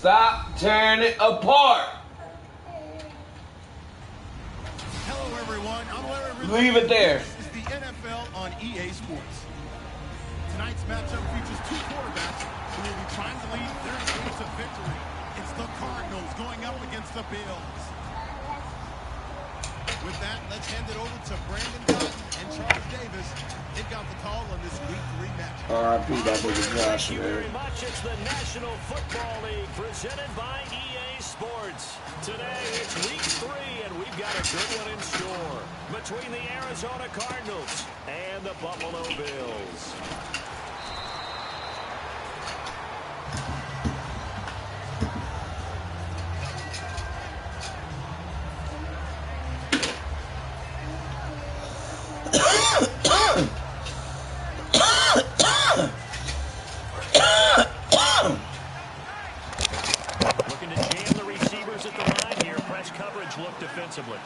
Stop tearing it apart. Hello, everyone. I'm Larry. Leave it there. This is the NFL on EA Sports. Tonight's matchup features two quarterbacks who will be trying to lead their teams to victory. It's the Cardinals going up against the Bills. With that, let's hand it over to Brandon Cotton and Charles Davis. They've got the call on this Week 3 matchup. R.I.P. that nigga Josh, Thank you man. very much. It's the National Football League presented by EA Sports. Today, it's Week 3, and we've got a good one in store between the Arizona Cardinals and the Buffalo Bills. Looking to jam the receivers at the line here. Press coverage look defensively.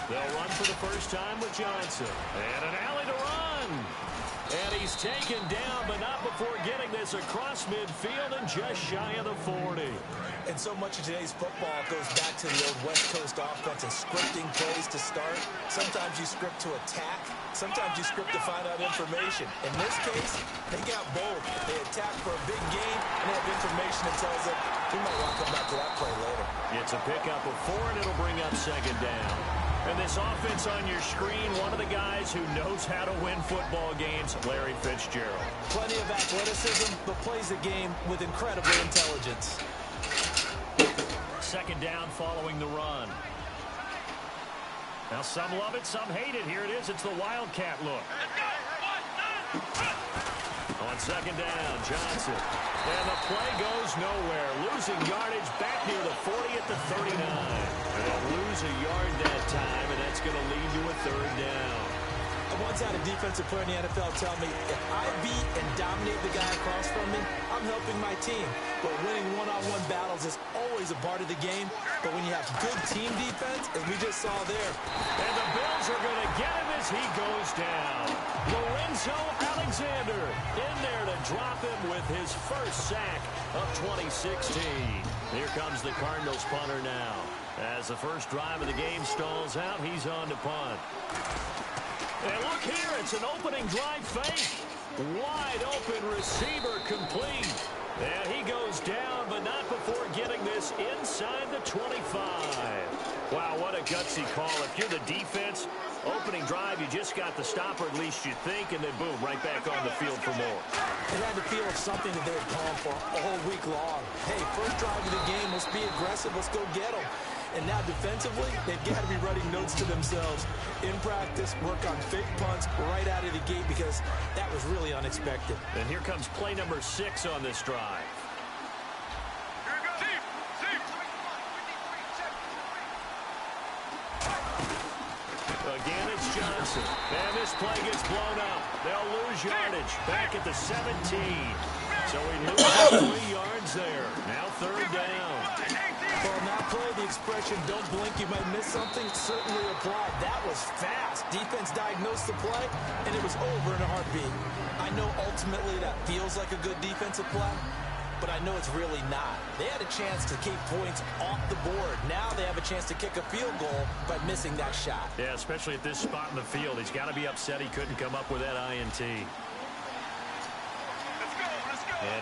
They'll run for the first time with Johnson. And an alley to run. And he's taken down, but not before getting this across midfield and just shy of the 40. And so much of today's football goes back to the old West Coast offense and scripting plays to start. Sometimes you script to attack. Sometimes you script to find out information. In this case, they got both. They attack for a big game and have information that tells them we might want to come back to that play later. It's a pickup of 4, and it'll bring up second down. And this offense on your screen, one of the guys who knows how to win football games, Larry Fitzgerald. Plenty of athleticism, but plays the game with incredible intelligence. Second down following the run. Now some love it, some hate it. Here it is. It's the Wildcat look. On second down, Johnson. And the play goes nowhere. Losing yardage back near the 40 at the 39. They'll lose a yard that time, and that's going to lead to a third down. I once had a defensive player in the NFL tell me, if I beat and dominate the guy across from me, I'm helping my team. But winning one-on-one battles is always a part of the game. But when you have good team defense, as we just saw there. And the Bills are going to get him as he goes down. Lorenzo Alexander in there to drop him with his first sack of 2016. Here comes the Cardinals punter now. As the first drive of the game stalls out, he's on to punt. And look here, it's an opening drive fake. Wide open receiver complete. And he goes down, but not before getting this inside the 25. Wow, what a gutsy call. If you're the defense, opening drive, you just got the stop, or at least you think, and then boom, right back on the field for more. It had the feel of something that they were calling for all week long. Hey, first drive of the game, let's be aggressive, let's go get them. And now defensively, they've got to be writing notes to themselves. In practice, work on fake punts right out of the gate because that was really unexpected. And here comes play number 6 on this drive. Again, it's Johnson. And this play gets blown up. They'll lose yardage back at the 17. So he loses 3 yards there. Now third down. Well, now play the expression, don't blink, you might miss something, certainly applied. That was fast. Defense diagnosed the play, and it was over in a heartbeat. I know ultimately that feels like a good defensive play, but I know it's really not. They had a chance to keep points off the board. Now they have a chance to kick a field goal by missing that shot. Yeah, especially at this spot in the field. He's got to be upset he couldn't come up with that INT. And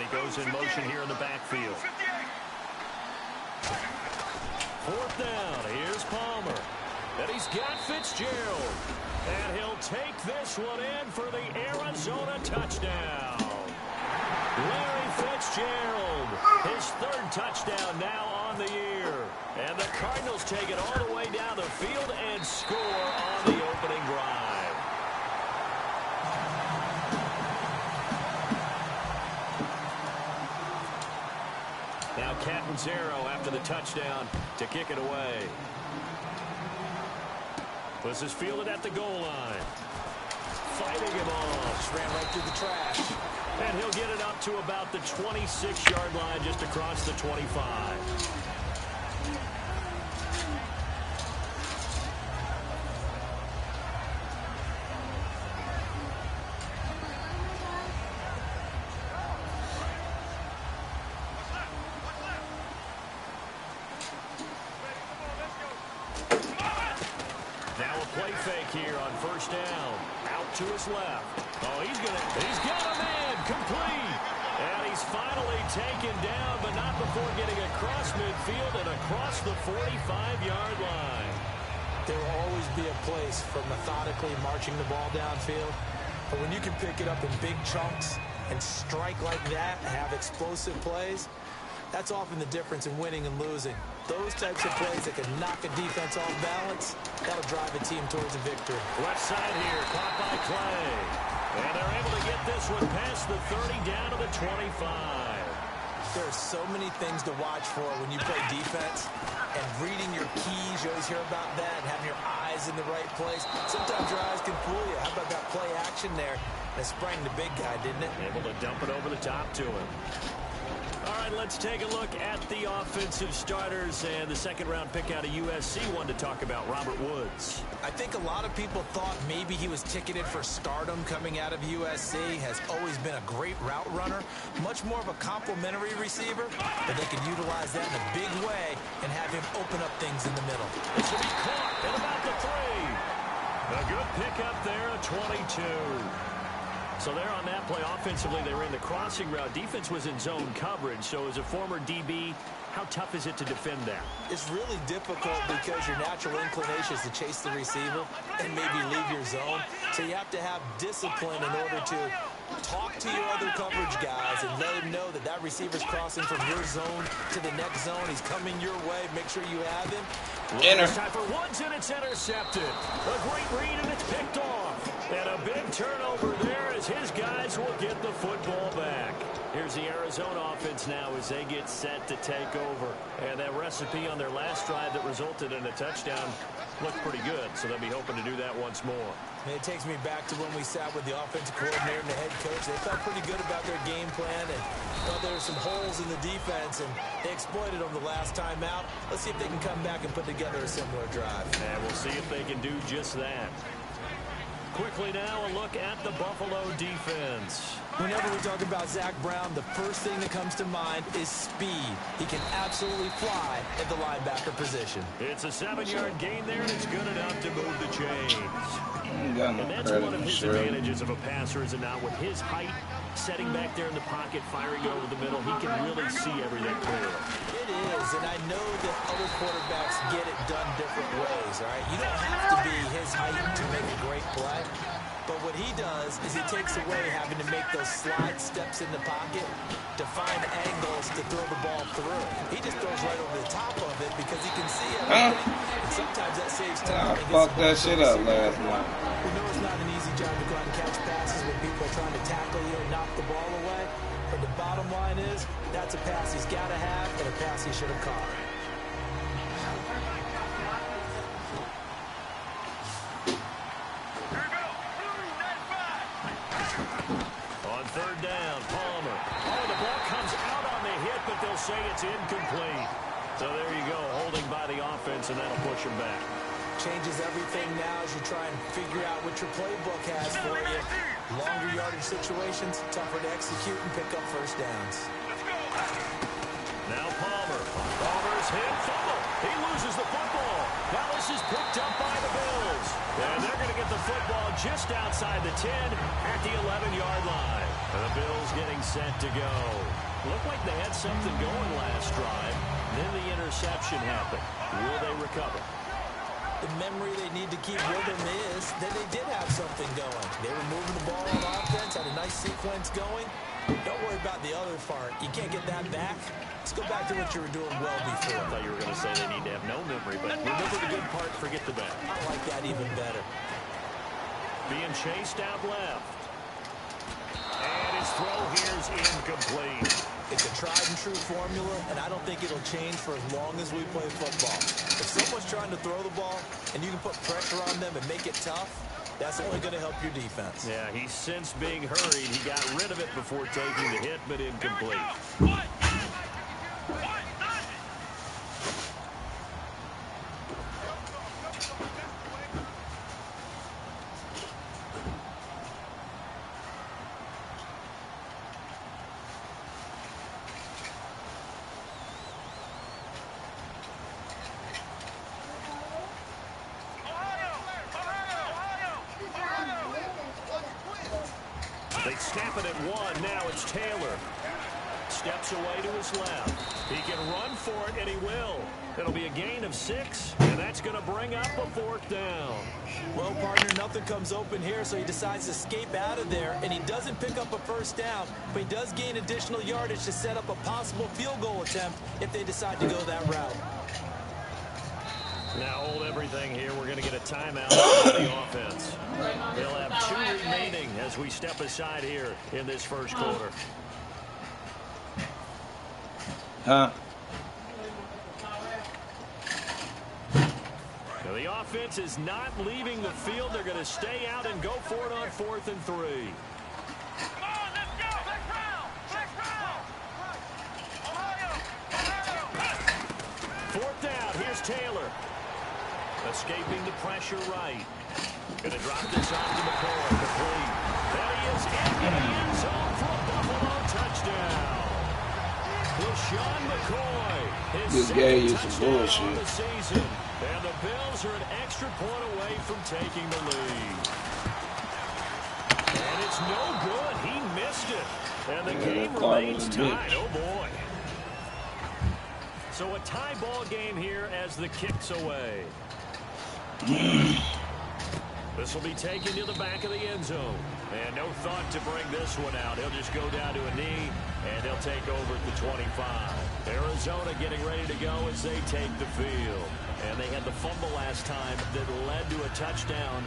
he goes in motion here in the backfield. Fourth down, here's Palmer. And he's got Fitzgerald. And he'll take this one in for the Arizona touchdown. Larry Fitzgerald, his 3rd touchdown now on the year. And the Cardinals take it all the way down the field and score on the opening drive. Now Catanzaro after the touchdown to kick it away. This is fielded at the goal line. Fighting him off. Just ran right through the trash. And he'll get it up to about the 26-yard line, just across the 25. play fake here on first down. Out to his left. Oh, he's got a man complete. And he's finally taken down, but not before getting across midfield and across the 45-yard line. There will always be a place for methodically marching the ball downfield. But when you can pick it up in big chunks and strike like that and have explosive plays, that's often the difference in winning and losing. Those types of plays that can knock a defense off balance, that'll drive a team towards a victory. Left side here, caught by Clay. And they're able to get this one past the 30 down to the 25. There are so many things to watch for when you play defense. And reading your keys, you always hear about that, and having your eyes in the right place. Sometimes your eyes can fool you. How about that play action there? That sprang the big guy, didn't it? Able to dump it over the top to him. All right, let's take a look at the offensive starters and the second-round pick out of USC. One to talk about, Robert Woods. I think a lot of people thought maybe he was ticketed for stardom coming out of USC. Has always been a great route runner, much more of a complimentary receiver, but they can utilize that in a big way and have him open up things in the middle. This will be caught at about the 3. A good pickup there, a 22. So there on that play, offensively, they were in the crossing route. Defense was in zone coverage. So as a former DB, how tough is it to defend that? It's really difficult because your natural inclination is to chase the receiver and maybe leave your zone. So you have to have discipline in order to talk to your other coverage guys and let him know that that receiver's crossing from your zone to the next zone. He's coming your way. Make sure you have him. It's time for Woods, and it's intercepted. A great read, and it's picked off. And a big turnover there as his guys will get the football back. Here's the Arizona offense now as they get set to take over. And that recipe on their last drive that resulted in a touchdown looked pretty good, so they'll be hoping to do that once more. And it takes me back to when we sat with the offensive coordinator and the head coach. They felt pretty good about their game plan and thought there were some holes in the defense, and they exploited them the last time out. Let's see if they can come back and put together a similar drive. And we'll see if they can do just that. Quickly now, a look at the Buffalo defense. Whenever we talk about Zach Brown, the first thing that comes to mind is speed. He can absolutely fly at the linebacker position. It's a 7-yard gain there, and it's good enough to move the chains. And that's one of his advantages of a passer, is it not? With his height, setting back there in the pocket, firing over the middle, he can really see everything clearly. It is, and I know that other quarterbacks get it done different ways, all right? You don't have to be his height to make a great play. But what he does is he takes away having to make those slide steps in the pocket to find angles to throw the ball through. He just throws right over the top of it because he can see everything. And sometimes that saves time. I fucked that shit up last night. We know it's not an easy job to go out and catch passes when people are trying to tackle you and knock the ball away. But the bottom line is that's a pass he's got to have and a pass he should have caught. Third down, Palmer. Oh, the ball comes out on the hit, but they'll say it's incomplete. So there you go, holding by the offense, and that'll push him back. Changes everything now as you try and figure out what your playbook has for you. Longer yardage situations, tougher to execute and pick up first downs. Now Palmer. Palmer's hit, fumble. He loses the football. Now this is picked up by the Bills. And they're going to get the football just outside the 10 at the 11-yard line. And the Bills getting set to go. Looked like they had something going last drive. Then the interception happened. Will they recover? The memory they need to keep with them is that they did have something going. They were moving the ball on offense, had a nice sequence going. Don't worry about the other part. You can't get that back. Let's go back to what you were doing well before. I thought you were going to say they need to have no memory, but remember the good part, forget the bad. I like that even better. Being chased out left. And his throw here's incomplete. It's a tried-and-true formula, and I don't think it'll change for as long as we play football. If someone's trying to throw the ball, and you can put pressure on them and make it tough, that's only going to help your defense. Yeah, he's since being hurried. He got rid of it before taking the hit, but incomplete. They snap it at one. Now it's Taylor. Steps away to his left. He can run for it, and he will. It'll be a gain of 6, and that's going to bring up a 4th down. Well, partner, nothing comes open here, so he decides to escape out of there, and he doesn't pick up a first down, but he does gain additional yardage to set up a possible field goal attempt if they decide to go that route. Now hold everything here. We're going to get a timeout for the offense. They'll have 2 remaining as we step aside here in this first quarter. Huh? Now the offense is not leaving the field. They're going to stay out and go for it on 4th and 3. Come on, let's go. Next round. Next round. Ohio. 4th down. Here's Taylor. Escaping the pressure right. Going to drop this off to McCoy. Complete. There he is into the end zone for a Buffalo touchdown. LaShawn McCoy, his game is second some touchdown on bullshit. the season. And the Bills are an extra point away from taking the lead. And it's no good. He missed it. And the game remains tied. Oh, boy. So a tie ball game here as the kick's away. This will be taken to the back of the end zone. And no thought to bring this one out. He'll just go down to a knee, and they'll take over at the 25. Arizona getting ready to go as they take the field. And they had the fumble last time that led to a touchdown.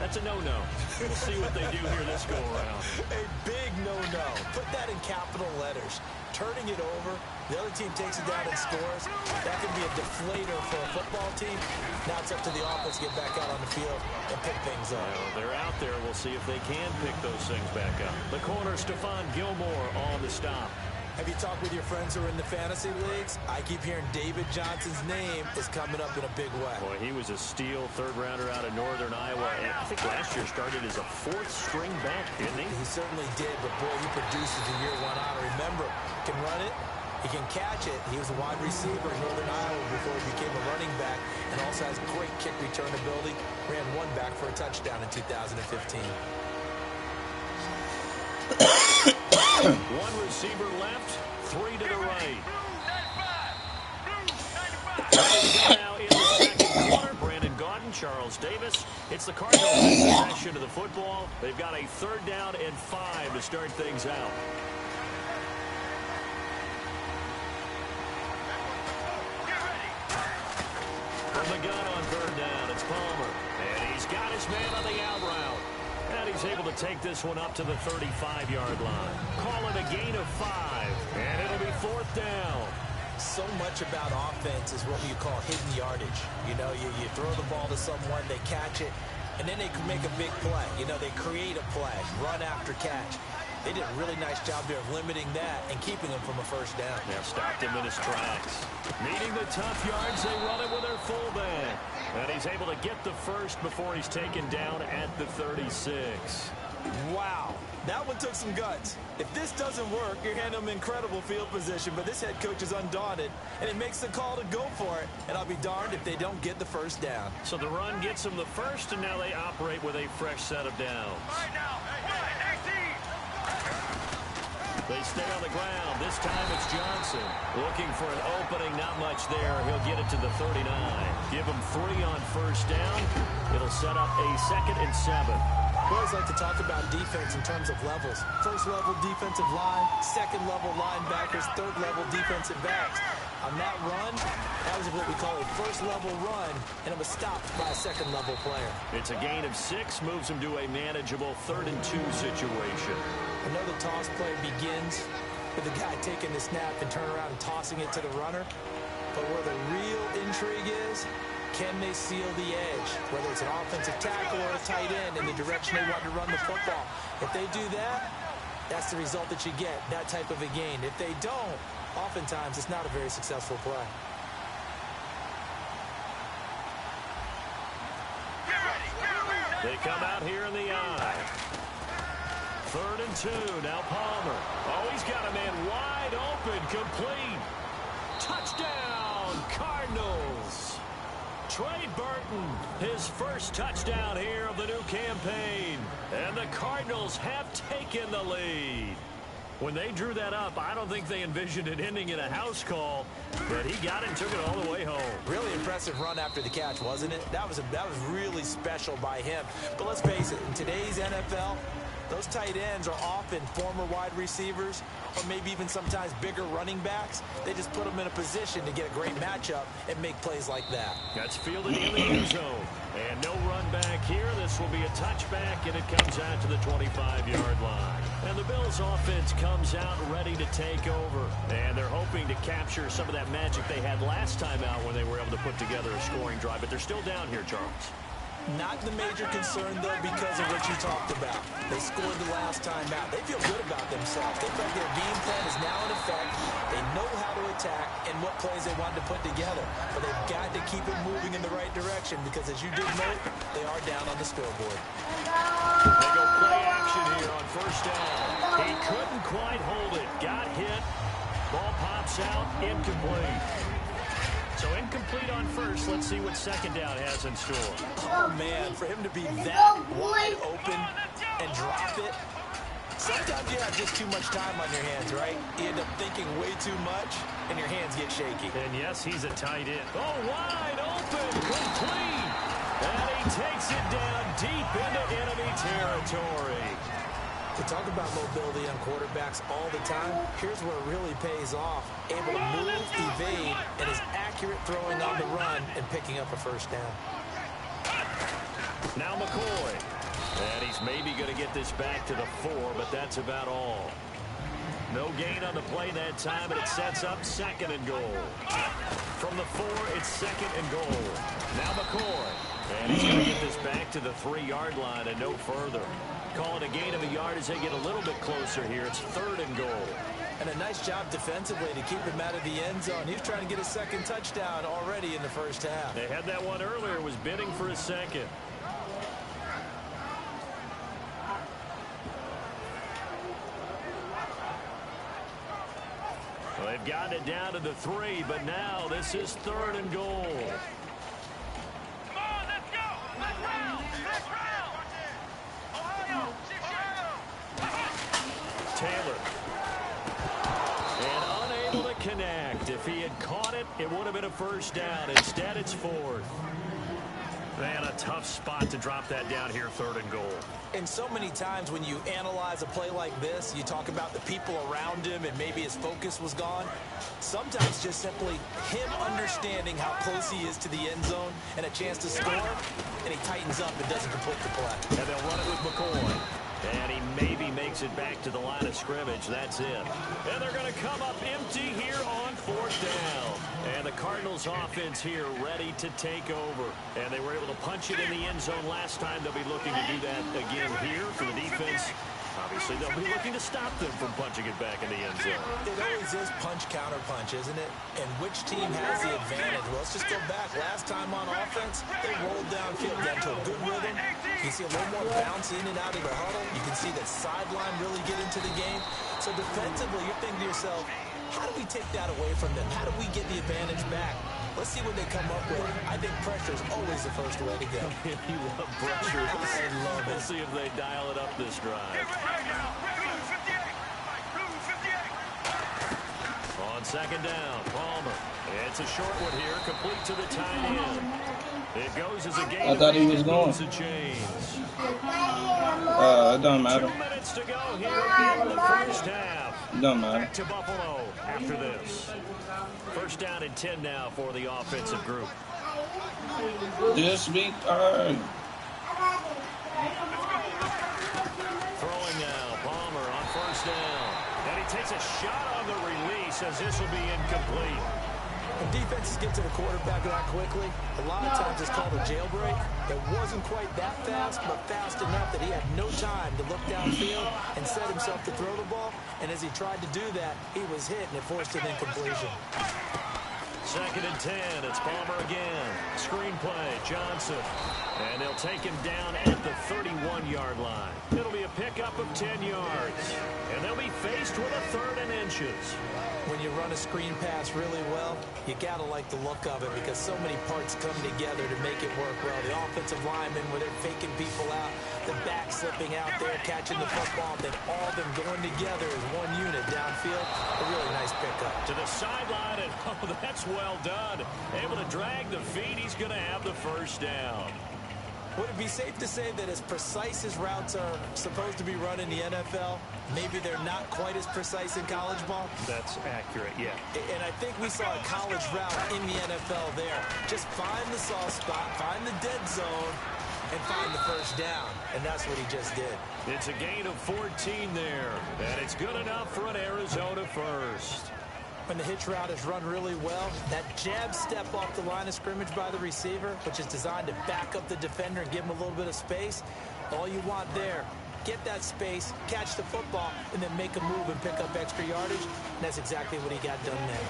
That's a no-no. We'll see what they do here this go-around. A big no-no. Put that in capital letters. Turning it over, the other team takes it down and scores. That can be a deflator for a football team. Now it's up to the offense to get back out on the field and pick things up. Well, they're out there. We'll see if they can pick those things back up. The corner, Stephon Gilmore on the stop. Have you talked with your friends who are in the fantasy leagues? I keep hearing David Johnson's name is coming up in a big way. Boy, he was a steal third-rounder out of Northern Iowa. And I think last year started as a 4th-string back, didn't he? He certainly did, but boy, he produces in year 1 out. Remember, he can run it, he can catch it. He was a wide receiver in Northern Iowa before he became a running back, and also has great kick return ability. Ran one back for a touchdown in 2015. One receiver left, 3 to the right. Now in the second quarter, Brandon Gaudin, Charles Davis. It's the Cardinals in possession of the football. They've got a 3rd down and 5 to start things out. From the gun on 3rd down, it's Palmer. And he's got his man on the out route. And he's able to take this one up to the 35-yard line. Call it a gain of 5. And it'll be 4th down. So much about offense is what you call hidden yardage. You know, you throw the ball to someone, they catch it, and then they can make a big play. You know, they create a play, run after catch. They did a really nice job there of limiting that and keeping him from a first down. Now stopped him in his tracks. Needing the tough yards, they run it with their fullback. And he's able to get the first before he's taken down at the 36. Wow, that one took some guts. If this doesn't work, you're handing him incredible field position, but this head coach is undaunted, and he makes the call to go for it, and I'll be darned if they don't get the first down. So the run gets them the first, and now they operate with a fresh set of downs. Right now. They stay on the ground. This time it's Johnson. Looking for an opening, not much there. He'll get it to the 39. Give him 3 on first down. It'll set up a 2nd and 7. We always like to talk about defense in terms of levels. First level defensive line, second level linebackers, third level defensive backs. On that run, that was what we call a first level run, and it was stopped by a second level player. It's a gain of 6, moves him to a manageable 3rd and 2 situation. Another toss play begins with the guy taking the snap and turn around and tossing it to the runner. But where the real intrigue is, can they seal the edge? Whether it's an offensive tackle or a tight end in the direction they want to run the football. If they do that, that's the result that you get, that type of a gain. If they don't, oftentimes it's not a very successful play. They come out here in the eye. 3rd and 2. Now Palmer. Oh, he's got a man wide open. Complete. Touchdown, Cardinals. Trey Burton, his first touchdown here of the new campaign. And the Cardinals have taken the lead. When they drew that up, I don't think they envisioned it ending in a house call, but he got it and took it all the way home. Really impressive run after the catch, wasn't it? That was really special by him. But let's face it, in today's NFL, those tight ends are often former wide receivers or maybe even sometimes bigger running backs. They just put them in a position to get a great matchup and make plays like that. That's fielded in the end zone. And no run back here. This will be a touchback, and it comes out to the 25-yard line. And the Bills' offense comes out ready to take over. And they're hoping to capture some of that magic they had last time out when they were able to put together a scoring drive. But they're still down here, Charles. Not the major concern, though, because of what you talked about. They scored the last time out. They feel good about themselves. They feel like their game plan is now in effect. They know how to attack and what plays they want to put together. But they've got to keep it moving in the right direction because, as you did note, they are down on the scoreboard. They go play action here on first down. He couldn't quite hold it. Got hit. Ball pops out. Incomplete. So incomplete on first. Let's see what second down has in store. Oh, man, for him to be that wide open and drop it. Sometimes you have just too much time on your hands, right? You end up thinking way too much, and your hands get shaky. And, yes, he's a tight end. Oh, wide open. Complete. And he takes it down deep into enemy territory. We talk about mobility on quarterbacks all the time. Here's where it really pays off. Able to move, evade, and is accurate throwing on the run and picking up a first down. Now McCoy. And he's maybe going to get this back to the 4, but that's about all. No gain on the play that time, and it sets up second and goal. From the 4, it's second and goal. Now McCoy. And he's going to get this back to the 3-yard line and no further. Call it a gain of a yard as they get a little bit closer here. It's third and goal. And a nice job defensively to keep him out of the end zone. He was trying to get a second touchdown already in the first half. They had that one earlier, was bidding for a second. Well, they've gotten it down to the 3, but now this is third and goal. Come on, let's go. Let's round. Let's round. Ohio. Taylor. And unable to connect. If he had caught it, it would have been a first down. Instead, it's fourth. Man, a tough spot to drop that down here, third and goal. And so many times when you analyze a play like this, you talk about the people around him and maybe his focus was gone. Sometimes just simply him understanding how close he is to the end zone and a chance to score, and he tightens up and doesn't complete the play. And they'll run it with McCoy. And he maybe makes it back to the line of scrimmage. That's it. And they're going to come up empty here on fourth down. And the Cardinals offense here ready to take over. And they were able to punch it in the end zone last time. They'll be looking to do that again here for the defense. Obviously, they'll be looking to stop them from punching it back in the end zone. It always is punch, counter punch, isn't it? And which team has the advantage? Well, let's just go back. Last time on offense, they rolled downfield, got into a good rhythm. You see a little more bounce in and out of the huddle. You can see the sideline really get into the game. So defensively, you're thinking to yourself, how do we take that away from them? How do we get the advantage back? Let's see what they come up with. I think pressure is always the first way to go. You love pressure. I love it. We'll see if they dial it up this drive. On second down, Palmer. It's a short one here, complete to the tight end. It goes as a game. I thought he was going. It don't matter. 2 minutes to go here in the first half. It don't matter. Back to Buffalo after this. First down and 10 now for the offensive group. This week, Throwing now, Palmer on first down. And he takes a shot on the release as this will be incomplete. When defenses get to the quarterback that quickly, a lot of times it's called a jailbreak. It wasn't quite that fast, but fast enough that he had no time to look downfield and set himself to throw the ball. And as he tried to do that, he was hit, and it forced an incompletion. Second and 10. It's Palmer again. Screenplay, Johnson. And they'll take him down at the 31-yard line. It'll be a pickup pickup of 10 yards. And they'll be faced with a 3rd and inches. When you run a screen pass really well, you got to like the look of it because so many parts come together to make it work well. The offensive linemen, where they're faking people out, the back slipping out there, catching the football, then all of them going together as one unit downfield. A really nice pickup. To the sideline, and oh, that's well done. Able to drag the feet. He's going to have the 1st down. Would it be safe to say that as precise as routes are supposed to be run in the NFL, maybe they're not quite as precise in college ball? That's accurate, yeah. And I think we saw a college route in the NFL there. Just find the soft spot, find the dead zone, and find the 1st down. And that's what he just did. It's a gain of 14 there. And it's good enough for an Arizona 1st. When the hitch route is run really well, that jab step off the line of scrimmage by the receiver, which is designed to back up the defender and give him a little bit of space, all you want there, get that space, catch the football, and then make a move and pick up extra yardage. And that's exactly what he got done there.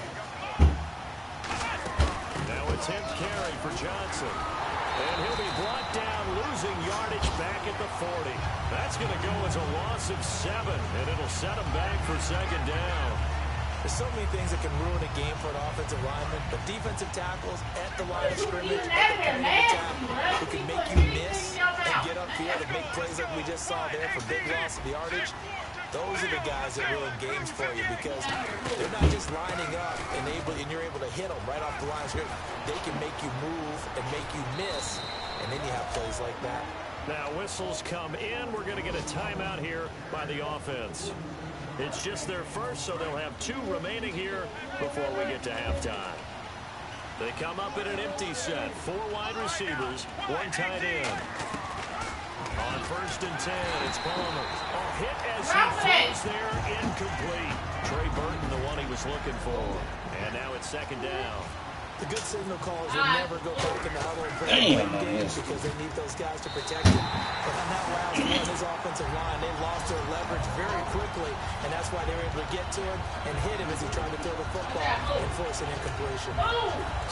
Now a 10th carry for Johnson. And he'll be brought down, losing yardage back at the 40. That's going to go as a loss of 7, and it'll set him back for 2nd down. There's so many things that can ruin a game for an offensive lineman, but defensive tackles at the line of scrimmage, at the point of attack, who can make you miss and get upfield and make plays like we just saw there for big loss of yardage. Those are the guys that ruin games for you because they're not just lining up and you're able to hit them right off the line of scrimmage. They can make you move and make you miss, and then you have plays like that. Now whistles come in. We're going to get a timeout here by the offense. It's just their 1st, so they'll have 2 remaining here before we get to halftime. They come up in an empty set. 4 wide receivers, 1 tight end. On 1st and 10, it's Palmer. A hit as he throws there, incomplete. Trey Burton, the one he was looking for. And now it's 2nd down. The good signal calls will never go back in the huddle and bring up games because they need those guys to protect him. But on that last one, his offensive line, they lost their leverage very quickly, and that's why they were able to get to him and hit him as he tried to throw the football and force an incompletion.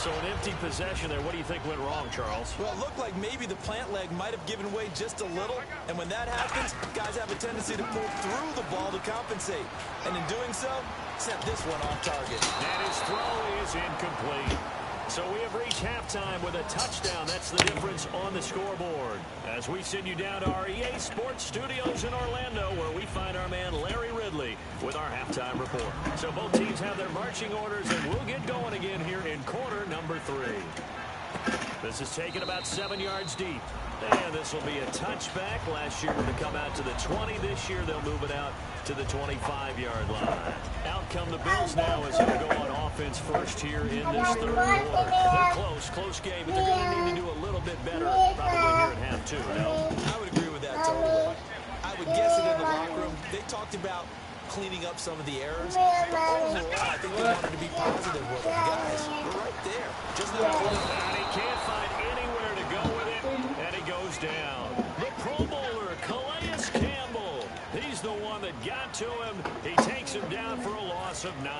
So an empty possession there. What do you think went wrong, Charles? Well, it looked like maybe the plant leg might have given way just a little, and when that happens, guys have a tendency to pull through the ball to compensate. And in doing so, sent this one off target. And his throw is incomplete. So we have reached halftime with a touchdown. That's the difference on the scoreboard. As we send you down to our EA Sports Studios in Orlando, where we find our man Larry Ridley with our halftime report. So both teams have their marching orders, and we'll get going again here in quarter number 3. This is taken about 7 yards deep. And this will be a touchback. Last year to come out to the 20. This year they'll move it out to the 25-yard line. Out come the Bills now as they'll go on offense first here in this 3rd quarter. They're close game, but they're going to need to do a little bit better probably here at half 2. No? I would agree with that totally. I would guess it in the locker room. They talked about cleaning up some of the errors, but overall, I think they wanted to be positive with them. Guys, we're right there. Just not close. And he can't find anywhere to go with it, and he goes down. The Pro Bowler, Calais Campbell. He's the one that got to him. He takes him down for a loss of 9.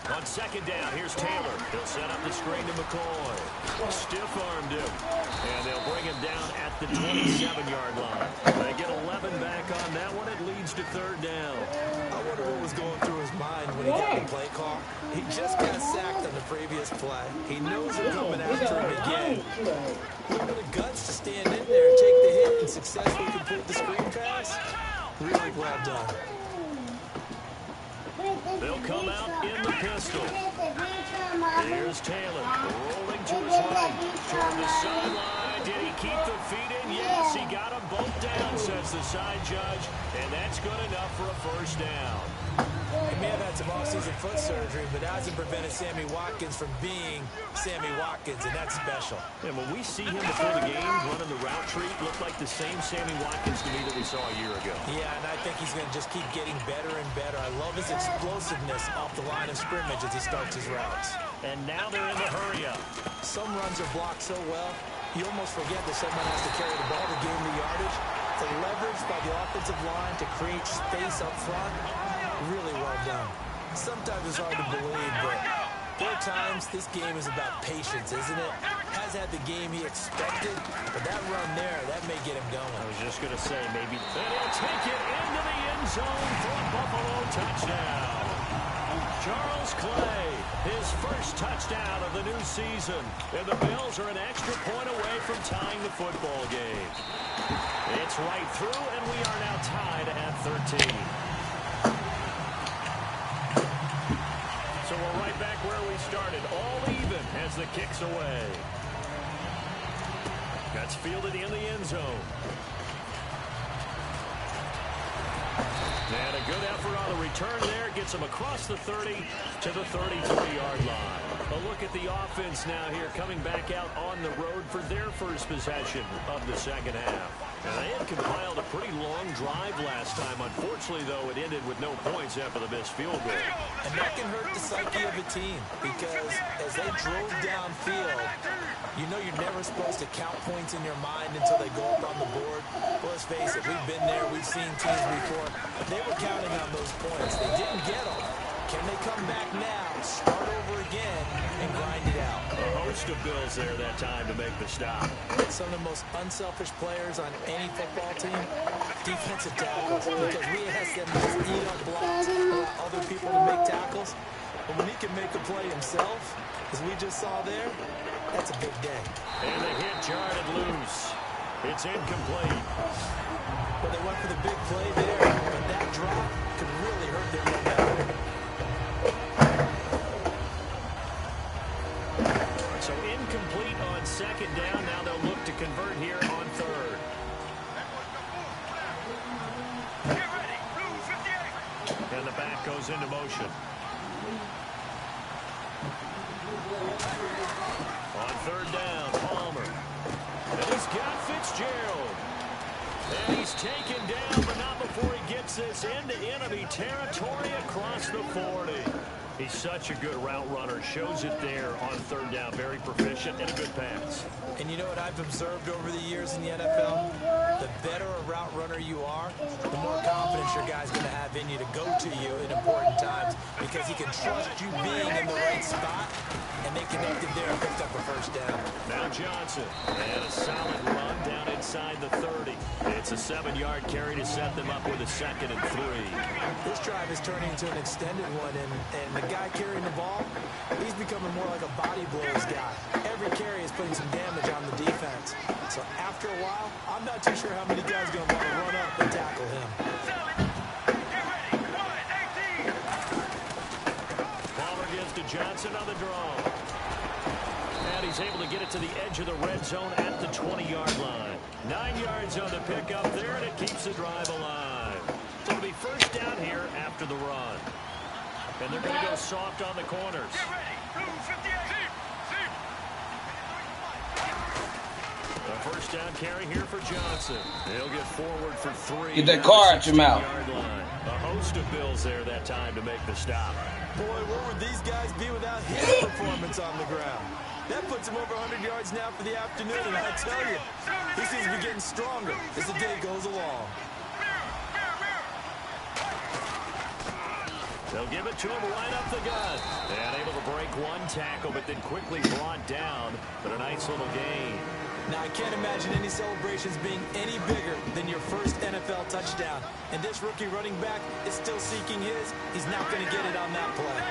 On 2nd down, here's Taylor. He'll set up the screen to McCoy. Stiff-armed him. And they'll bring him down at the 27-yard line. They get 11 back on that one. It leads to 3rd down. I wonder what was going through his mind when he got the play call. He just got sacked on the previous play. He knows they're coming after him again. A little bit of guts to stand in there and take the hit and successfully complete the screen pass. Really well done. They'll come out in the pistol. Here's Taylor rolling to his right. Toward the sideline. Did he keep the feet in? Yes, he got them both down, says the side judge. And that's good enough for a 1st down. He may have had some off-season foot surgery, but that hasn't prevented Sammy Watkins from being Sammy Watkins, and that's special. And when we see him before the game running the route tree, it looked like the same Sammy Watkins to me that we saw a year ago. Yeah, and I think he's going to just keep getting better and better. I love his explosiveness off the line of scrimmage as he starts his routes. And now they're in the hurry-up. Some runs are blocked so well, you almost forget that someone has to carry the ball to gain the yardage. The leverage by the offensive line to create space up front, really well done. Sometimes it's hard to believe, but There are times this game is about patience, isn't it? Has had the game he expected, but that run there, that may get him going. I was just going to say, maybe. And he'll take it into the end zone for a Buffalo touchdown. Charles Clay, his first touchdown of the new season. And the Bills are an extra point away from tying the football game. It's right through, and we are now tied at 13. So we're right back where we started, all even as the kick's away. That's fielded in the end zone. And a good effort on the return there. Gets him across the 30 to the 33-yard line. A look at the offense now here, coming back out on the road for their first possession of the second half. And they had compiled a pretty long drive last time. Unfortunately, though, it ended with no points after the missed field goal. And that can hurt the psyche of a team because as they drove downfield, you know you're never supposed to count points in your mind until they go up on the board. Well, let's face it, we've been there, we've seen teams before. They were counting on those points. They didn't get them. Can they come back now, start over again, and grind it out? A host of Bills there that time to make the stop. Some of the most unselfish players on any football team, defensive tackles, because we ask them to just eat up blocks, allow other people to make tackles. But when he can make a play himself, as we just saw there, that's a big day. And the hit jarred loose. It's incomplete. But they went for the big play there, but that drop could really hurt their momentum. So incomplete on second down. Now they'll look to convert here on third. Get ready. Blue 58. And the back goes into motion. On third down, Palmer. And he's got Fitzgerald. And he's taken down, but not before he gets this into enemy territory across the 40. He's such a good route runner. Shows it there on third down. Very proficient and a good pass. And you know what I've observed over the years in the NFL? The better a route runner you are, the more confidence your guy's going to have in you to go to you in important times because he can trust you being in the right spot, and they connected there and picked up a first down. Now Johnson, and a solid run down inside the 30. It's a 7-yard carry to set them up with a 2nd and 3. This drive is turning into an extended one, and the guy carrying the ball, he's becoming more like a body blows guy. Every carry is putting some damage on the defense. So after a while, I'm not too sure how many guys are going to want to run up and tackle him. Get ready. 1-18. Palmer gives to Johnson on the draw. And he's able to get it to the edge of the red zone at the 20-yard line. 9 yards on the pickup there, and it keeps the drive alive. So it'll be first down here after the run. And they're going to go soft on the corners. Get ready. Blue 58. A first down carry here for Johnson. He'll get forward for 3. Get that car out your mouth. A host of Bills there that time to make the stop. Boy, where would these guys be without his performance on the ground? That puts him over 100 yards now for the afternoon, and I tell you, he seems to be getting stronger as the day goes along. They'll give it to him right up the gut. And able to break one tackle, but then quickly brought down. But a nice little gain. Now, I can't imagine any celebrations being any bigger than your first NFL touchdown. And this rookie running back is still seeking his. He's not going to get it on that play.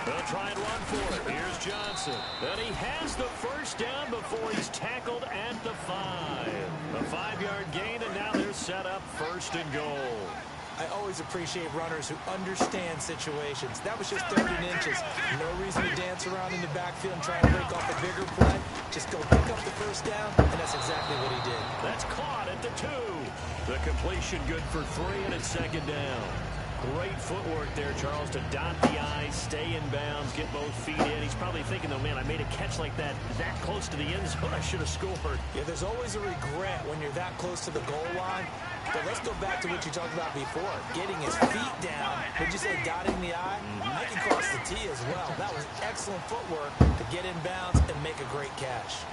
They'll try and run for it. Here's Johnson. And he has the first down before he's tackled at the 5. A 5-yard gain, and now they're set up 1st and goal. I always appreciate runners who understand situations. That was just 13 inches. No reason to dance around in the backfield and try to break off a bigger play. Just go pick up the first down, and that's exactly what he did. That's caught at the 2. The completion good for 3, and it's 2nd down. Great footwork there, Charles, to dot the I's, stay in bounds, get both feet in. He's probably thinking, though, man, I made a catch like that close to the end zone. I should have scored. Yeah, there's always a regret when you're that close to the goal line. But let's go back to what you talked about before. Getting his feet down. Would you say dotting the I? I can cross the T as well. That was excellent footwork to get in bounds and make a great catch.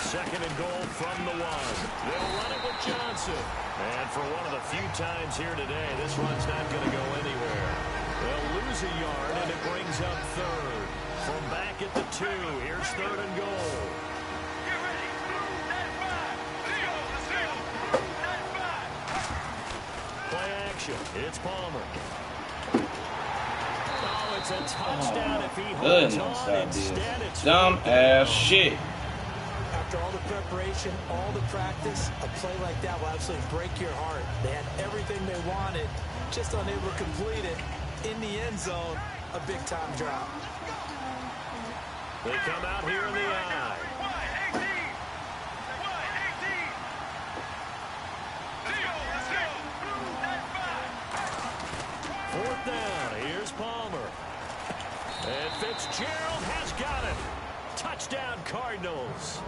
Second and goal from the 1. They'll run it with Johnson. And for one of the few times here today, this run's not going to go anywhere. They'll lose a yard, and it brings up third. From back at the 2, here's third and goal. Get ready. That's 5. Let's go. That's 5. Play action. It's Palmer. Oh, it's a touchdown if he holds on. Instead, it's dumb ass shit. After all the preparation, all the practice, a play like that will absolutely break your heart. They had everything they wanted, just unable to complete it. In the end zone, a big-time drop. They come out here in the eye. 18. 18. Let's go. That's 5. Fourth down. Here's Palmer. And Fitzgerald has got it. Touchdown, Cardinals.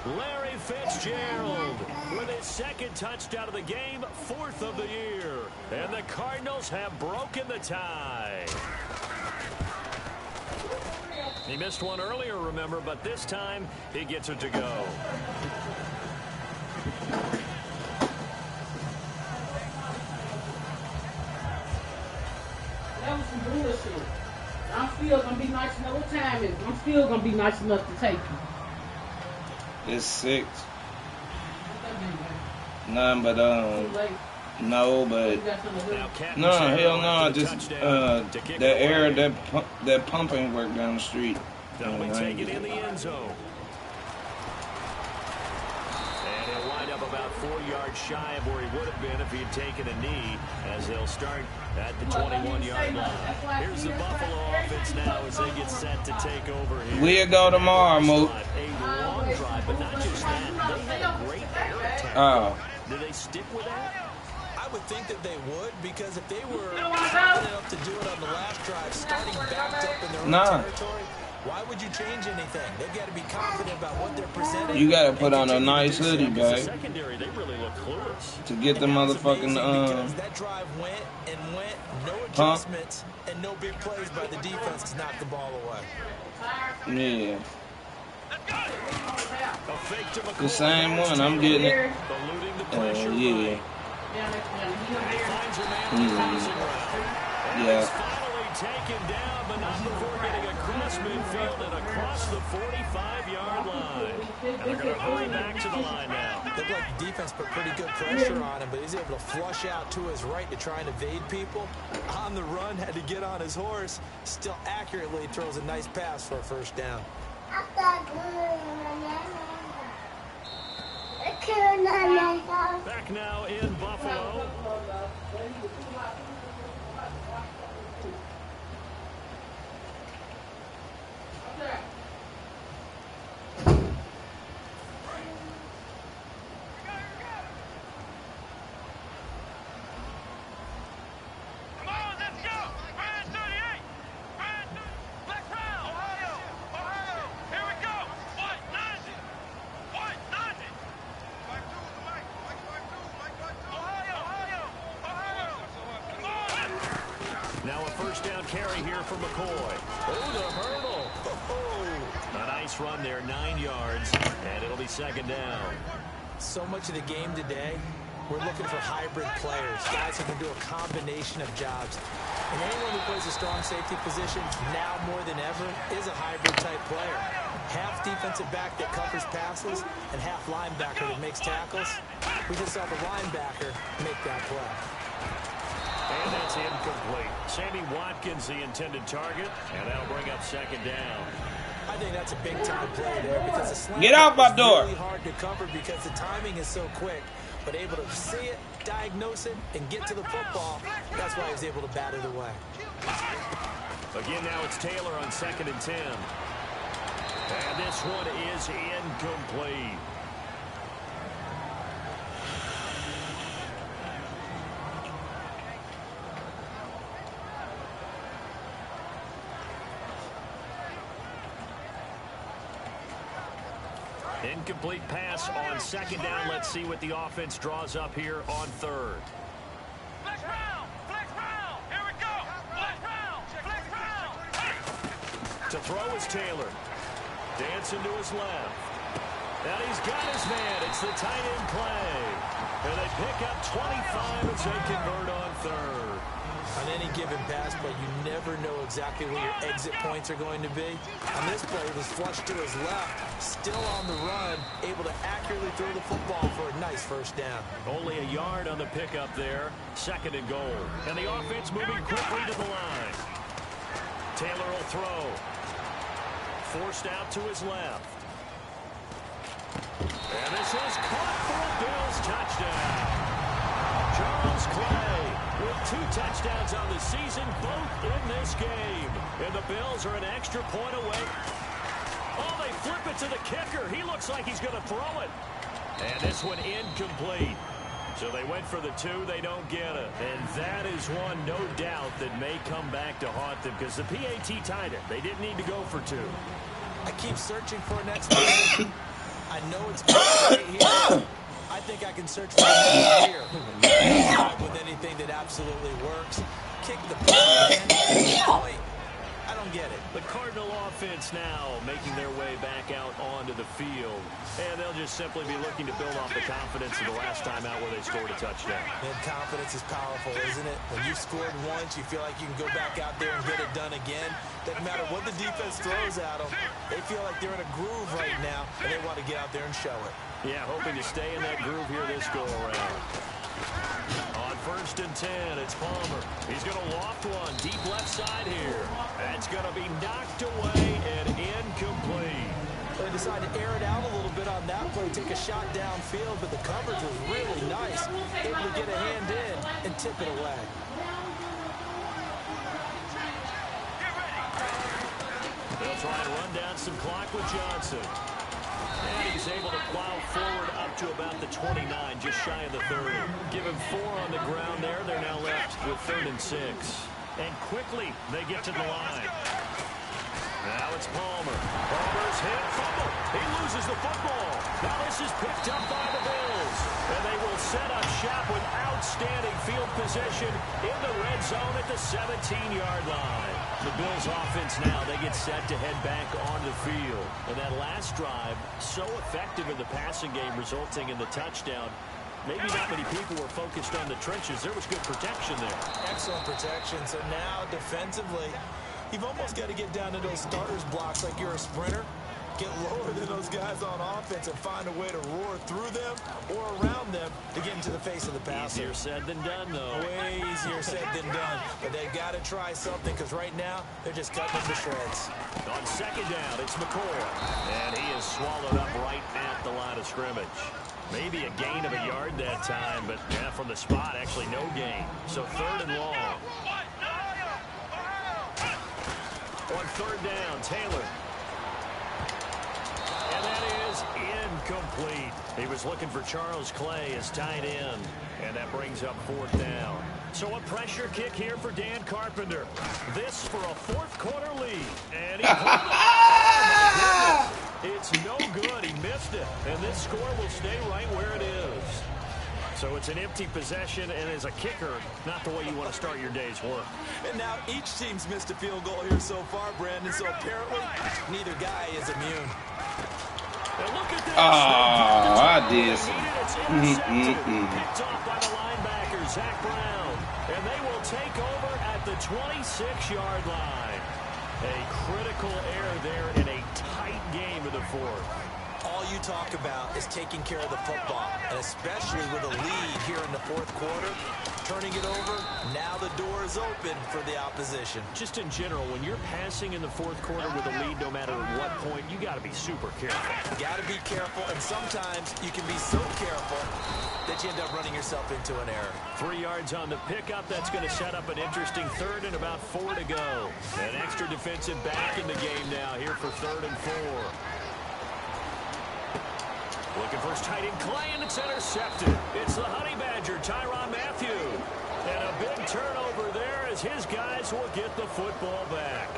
Larry Fitzgerald with his second touchdown of the game, 4th of the year. And the Cardinals have broken the tie. He missed one earlier, remember, but this time he gets it to go. That was some bullshit. I'm still gonna be nice enough. What time is it? I'm still gonna be nice enough to take you. It's 6. What that mean, man? None but Too late. no, but You got something to do? Now, Captain no, Cheryl hell no. after the Just touchdown to kick it that air, away. that pumping work down the street. That'll be I ain't taken get in the it. end zone. And he'll wind up about 4 yards shy of where he would have been if he had taken a knee, as they'll start at the 21-yard line. Here's the Buffalo offense now as they get set to take over here. We'll go tomorrow, Moot. A long drive, but not just that. They had a great air attack. Oh. Do they stick with that? I would think that they would, because if they were confident enough to do it on the last drive, starting backed up in their own territory, why would you change anything? They've got to be confident about what they're presenting. You gotta put on a nice hoodie, The babe, secondary, they really look clueless. to get the motherfucking because that drive went and went, no adjustments and no big plays by the defense to knock the ball away. yeah. A fake to McCoy. The same one. I'm getting it. Eluding the pressure. Yeah. Finds her man on the crossing route. And Yeah. it's finally taken down, but not before getting across midfield and across the 45-yard line. And they're going to hurry back to the line now. Looked like the defense put pretty good pressure on him, but he's able to flush out to his right to try and evade people. On the run, had to get on his horse. Still accurately throws a nice pass for a first down. Back now in Buffalo. Come on, let's go. Brand 38. Brand 38. Black Crown. Ohio. Ohio. Here we go. What? 90. What? 90. Ohio. Ohio. Ohio. Come on. Now a first down carry here for McCoy. Oh, the hurdle. Oh, a nice run there, 9 yards, and it'll be second down. So much of the game today, we're looking for hybrid players, guys who can do a combination of jobs. And anyone who plays a strong safety position, now more than ever, is a hybrid-type player. Half defensive back that covers passes, and half linebacker that makes tackles. We just saw the linebacker make that play. And that's incomplete. Sammy Watkins, the intended target, and that'll bring up second down. I think that's a big-time play there because the slant Get out my is door. really hard to cover because the timing is so quick. But able to see it, diagnose it, and get to the football, that's why he was able to bat it away. Again, now it's Taylor on 2nd and 10. And this one is incomplete. Incomplete pass on 2nd down. Let's see what the offense draws up here on 3rd. Flex round. Flex round. Here we go. Flex round. Flex round. To throw is Taylor. Dancing to his left. And he's got his man. It's the tight end play. And they pick up 25 as they convert on third. On any given pass play, you never know exactly where your exit points are going to be. On this play, it was flushed to his left, still on the run, able to accurately throw the football for a nice first down. Only a yard on the pickup there. 2nd and goal. And the offense moving quickly to the line. Taylor will throw. Forced out to his left. And this is caught for a Bills touchdown. Charles Clay with 2 touchdowns on the season, both in this game. And the Bills are an extra point away. Oh, they flip it to the kicker. He looks like he's going to throw it. And this one incomplete. So they went for the 2. They don't get it. And that is one, no doubt, that may come back to haunt them because the PAT tied it. They didn't need to go for 2. I keep searching for an explanation. I know it's right here. I think I can search for it here. With anything that absolutely works. Kick the point. I don't get it. The Cardinal offense now making their way back out onto the field. And they'll just simply be looking to build off the confidence of the last time out where they scored a touchdown. And confidence is powerful, isn't it? When you've scored once, you feel like you can go back out there and get it done again. Doesn't matter what the defense throws at them. They feel like they're in a groove right now, and they want to get out there and show it. Yeah, hoping to stay in that groove here this go-around. On 1st and 10, it's Palmer. He's going to loft one deep left side here. That's going to be knocked away and incomplete. They decided to air it out a little bit on that play, take a shot downfield, but the coverage was really nice. Able to get a hand in and tip it away. They'll try and run down some clock with Johnson. And he's able to plow forward up to about the 29, just shy of the 30. Give him 4 on the ground there. They're now left with 3rd and 6. And quickly, they get to the line. Now it's Palmer. Palmer's hit, fumble. He loses the football. Now this is picked up by the Bills. And they will set up shop with outstanding field position in the red zone at the 17-yard line. The Bills offense now, they get set to head back on the field. And that last drive, so effective in the passing game, resulting in the touchdown. Maybe not many people were focused on the trenches. There was good protection there. Excellent protection. So now defensively, you've almost got to get down to those starters blocks like you're a sprinter. Get lower than those guys on offense and find a way to roar through them or around them to get into the face of the passer. Easier said than done, though. Way easier said than done. But they've got to try something because right now they're just cutting them to shreds. On 2nd down, it's McCoy. And he is swallowed up right at the line of scrimmage. Maybe a gain of a yard that time, but yeah, from the spot, actually no gain. So 3rd and long. On 3rd down, Taylor. And that is incomplete. He was looking for Charles Clay as tight end. And that brings up 4th down. So a pressure kick here for Dan Carpenter. This for a 4th quarter lead. And he oh, it's no good. He missed it. And this score will stay right where it is. So it's an empty possession, and as a kicker, not the way you want to start your day's work. And now each team's missed a field goal here so far, Brandon, so apparently neither guy is immune. And look at this. Oh, I did. Picked off by the linebacker, Zach Brown. And they will take over at the 26-yard line. A critical error there in a tight game in the 4th. All you talk about is taking care of the football, and especially with a lead here in the 4th quarter, turning it over, now the door is open for the opposition. Just in general, when you're passing in the 4th quarter with a lead, no matter at what point, you got to be super careful. You got to be careful, and sometimes you can be so careful that you end up running yourself into an error. 3 yards on the pickup. That's going to set up an interesting 3rd and about 4 to go. An extra defensive back in the game now here for 3rd and 4. Looking for his tight end Clay, and it's intercepted. It's the Honey Badger, Tyrann Mathieu. And a big turnover there as his guys will get the football back.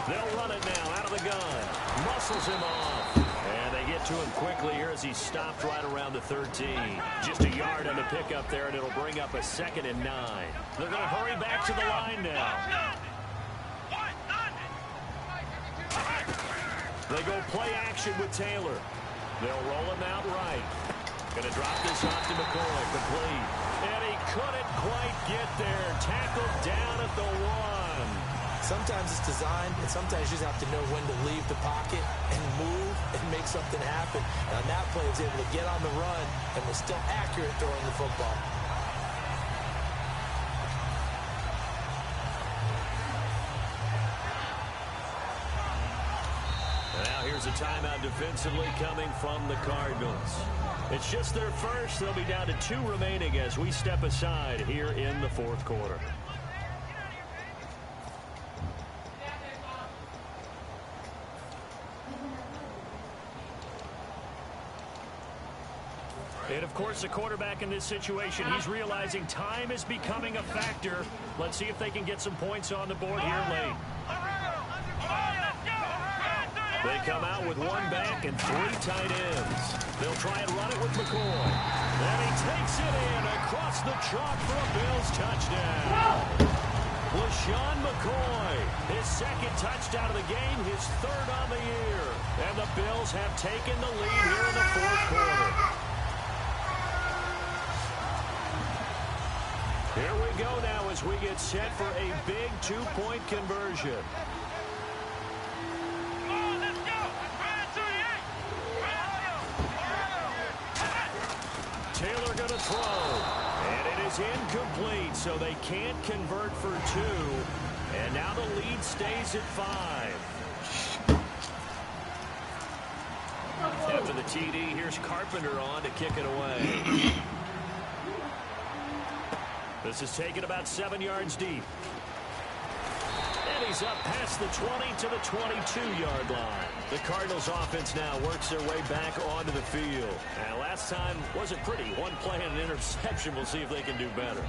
They'll run it now out of the gun. Muscles him off. And they get to him quickly here as he's stopped right around the 13. Just a yard on the a pickup there, and it'll bring up a 2nd and 9. They're going to hurry back to the line now. They go play action with Taylor. They'll roll him out right. Going to drop this off to McCoy. Complete. And he couldn't quite get there. Tackled down at the 1. Sometimes it's designed, and sometimes you just have to know when to leave the pocket and move and make something happen. And on that play, he was able to get on the run and was still accurate throwing the football. Now here's a timeout defensively coming from the Cardinals. It's just their first. They'll be down to 2 remaining as we step aside here in the 4th quarter. And, of course, the quarterback in this situation, he's realizing time is becoming a factor. Let's see if they can get some points on the board here late. They come out with 1 back and 3 tight ends. They'll try and run it with McCoy. And he takes it in across the chalk for a Bills touchdown. LaShawn McCoy, his 2nd touchdown of the game, his 3rd on the year. And the Bills have taken the lead here in the 4th quarter. Here we go now as we get set for a big 2-point conversion. Taylor going to throw, and it is incomplete, so they can't convert for 2. And now the lead stays at 5. After the TD, here's Carpenter on to kick it away. This is taken about 7 yards deep. And he's up past the 20 to the 22-yard line. The Cardinals offense now works their way back onto the field. And last time wasn't pretty. 1 play and an interception. We'll see if they can do better.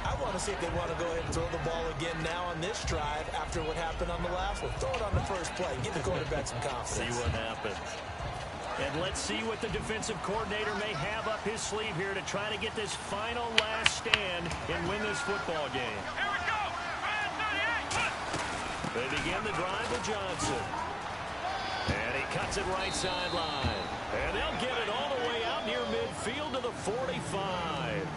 I want to see if they want to go ahead and throw the ball again now on this drive after what happened on the last one. Throw it on the first play. Give the quarterback some confidence. See what happens. And let's see what the defensive coordinator may have up his sleeve here to try to get this final last stand and win this football game. They begin the drive with Johnson. And he cuts it right sideline. And they'll get it all the way out near midfield to the 45.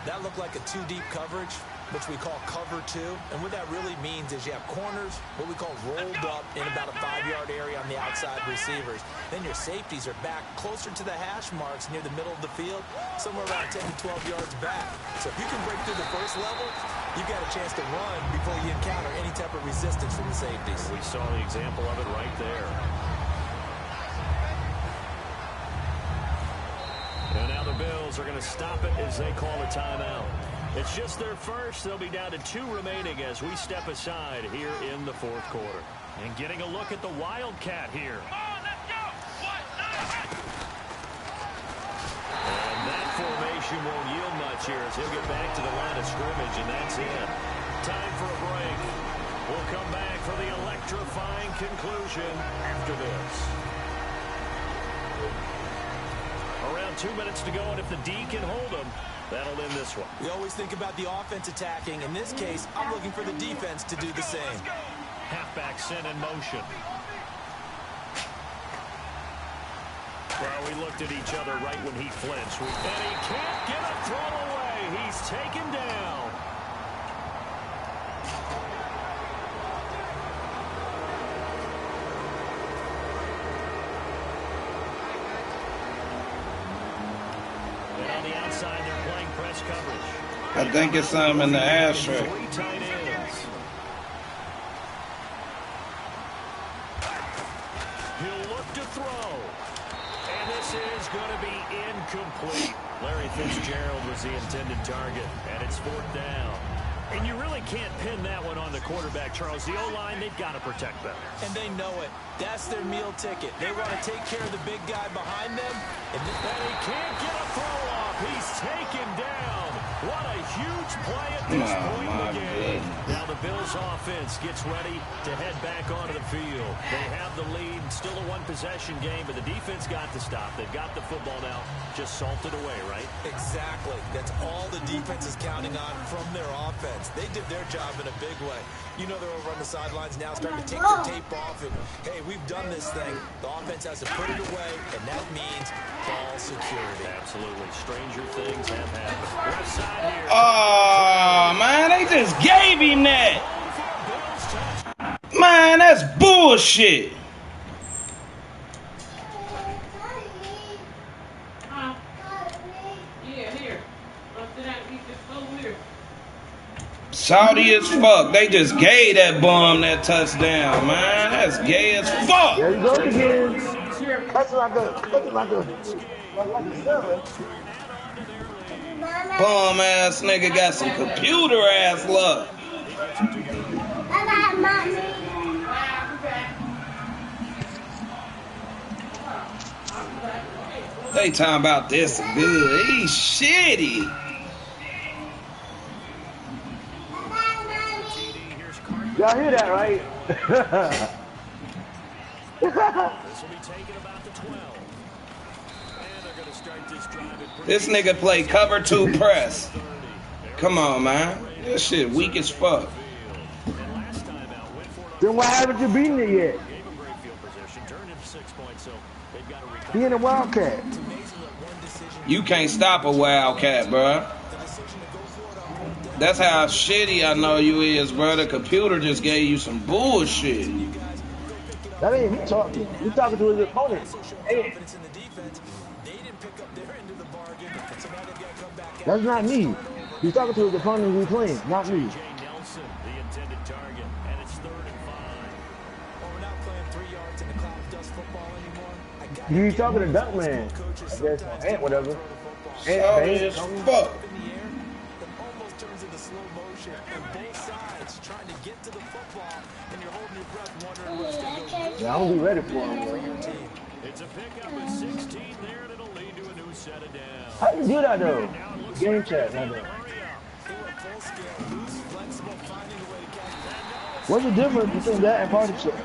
That looked like a 2-deep coverage, which we call cover 2. And what that really means is you have corners, what we call rolled up in about a 5-yard area on the outside receivers. Then your safeties are back closer to the hash marks near the middle of the field, somewhere around 10 to 12 yards back. So if you can break through the first level, you've got a chance to run before you encounter any type of resistance from the safeties. We saw the example of it right there. And now the Bills are going to stop it as they call a timeout. It's just their first. They'll be down to 2 remaining as we step aside here in the 4th quarter. And getting a look at the Wildcat here. And that formation won't yield much here as he'll get back to the line of scrimmage, and that's it. Time for a break. We'll come back for the electrifying conclusion after this. Around 2 minutes to go, and if the D can hold them, that'll end this one. We always think about the offense attacking. In this case, I'm looking for the defense to do the same. Halfback sent in motion. Well, we looked at each other right when he flinched. And he can't get a throw away. He's taken down. And on the outside, they're playing press coverage. I think it's in the ashtray. 3 tight ends. He'll look to throw. And this is going to be incomplete. Larry Fitzgerald was the intended target, and it's 4th down. And you really can't pin that one on the quarterback, Charles. The O-line, they've got to protect them. And they know it. That's their meal ticket. They want to take care of the big guy behind them. And he can't get a throw off. He's taken down. What a huge play at this point in the game. Now the Bills offense gets ready to head back onto the field. They have the lead, still a 1-possession game, but the defense got to stop. They've got the football now, just salted away, right? Exactly. That's defense is counting on from their offense. They did their job in a big way. You know they're over on the sidelines now starting to take the tape off and, hey, we've done this thing. The offense has to put it away, and that means ball security. Absolutely. Stranger things have happened. Left side here. Oh, man, they just gave him that. Man, that's bullshit. Salty as fuck. They just gave that bum that touchdown, man. That's gay as fuck. There you go again. That's like a seven. Bum ass nigga got some computer ass luck. They talking about this good. He's shitty. Y'all hear that, right? This nigga play cover 2 press. Come on, man. This shit weak as fuck. Then why haven't you beaten it yet? He in a Wildcat. You can't stop a Wildcat, bro. That's how shitty I know you is, bro. The computer just gave you some bullshit. That ain't me talking. You talking to his opponent. Hey. That's not me. He's talking to his opponent who's playing, not me. He's talking to Duckman. I guess, Ant, whatever. Ant, fuck. Yeah, I'm gonna be ready for him. It's a pickup with 16 there, and it'll lead to a new set of downs. How do you do that though? Game chat, not that. What's the difference between that and party chat?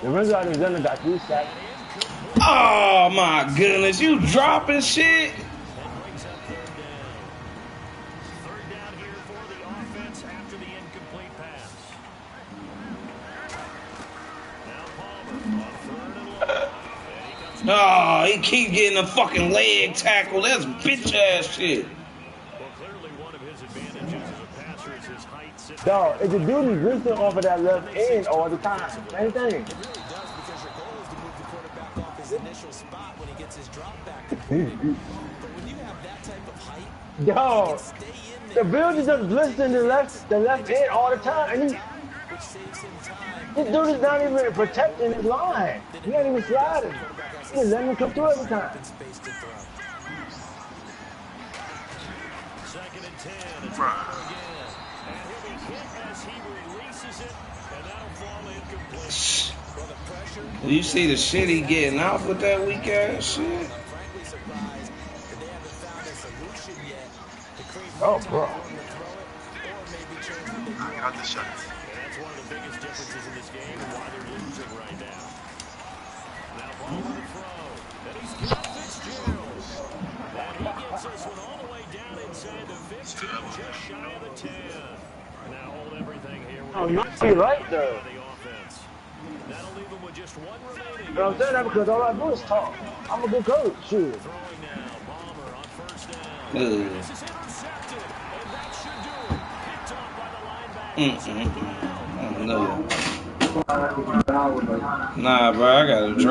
The Renzo Alexander got 3 sacks. Oh my goodness, you dropping shit? Third down here for the offense after the incomplete pass. Now Palmer on 3rd and long. Oh, he keep getting a fucking leg tackle. That's bitch ass shit. Well, clearly one of his advantages as a passer is his height. Dog, it's the dude who's drifting off of that left end all the time. Same thing. Initial spot when he gets his drop back. But when you have that type of height, dog, the building just blitzing the left end all the time, and this dude is not even protecting his line. He ain't even sliding. He just letting him come through every time. 2nd and 10. It's Palmer again, and he'll be hit as he releases it, and that'll fall incomplete. You see the shit he getting off with that weak ass shit? Oh, bro. Got the shot. That's one of the biggest differences in this game and why they're losing right now. Now Palmer to throw. And he's got Fitzgerald. And he gets this one all the way down inside the 15, just shy of the 10. Now hold everything here. Oh, you're right, though. That'll leave him with just one remaining. But I'm saying that because all I do is talk. I'm a good coach, shoot. Throwing now, Palmer on 1st down. This is intercepted, and that should do it. Picked off by the linebacker. Nah, bro, I gotta drive.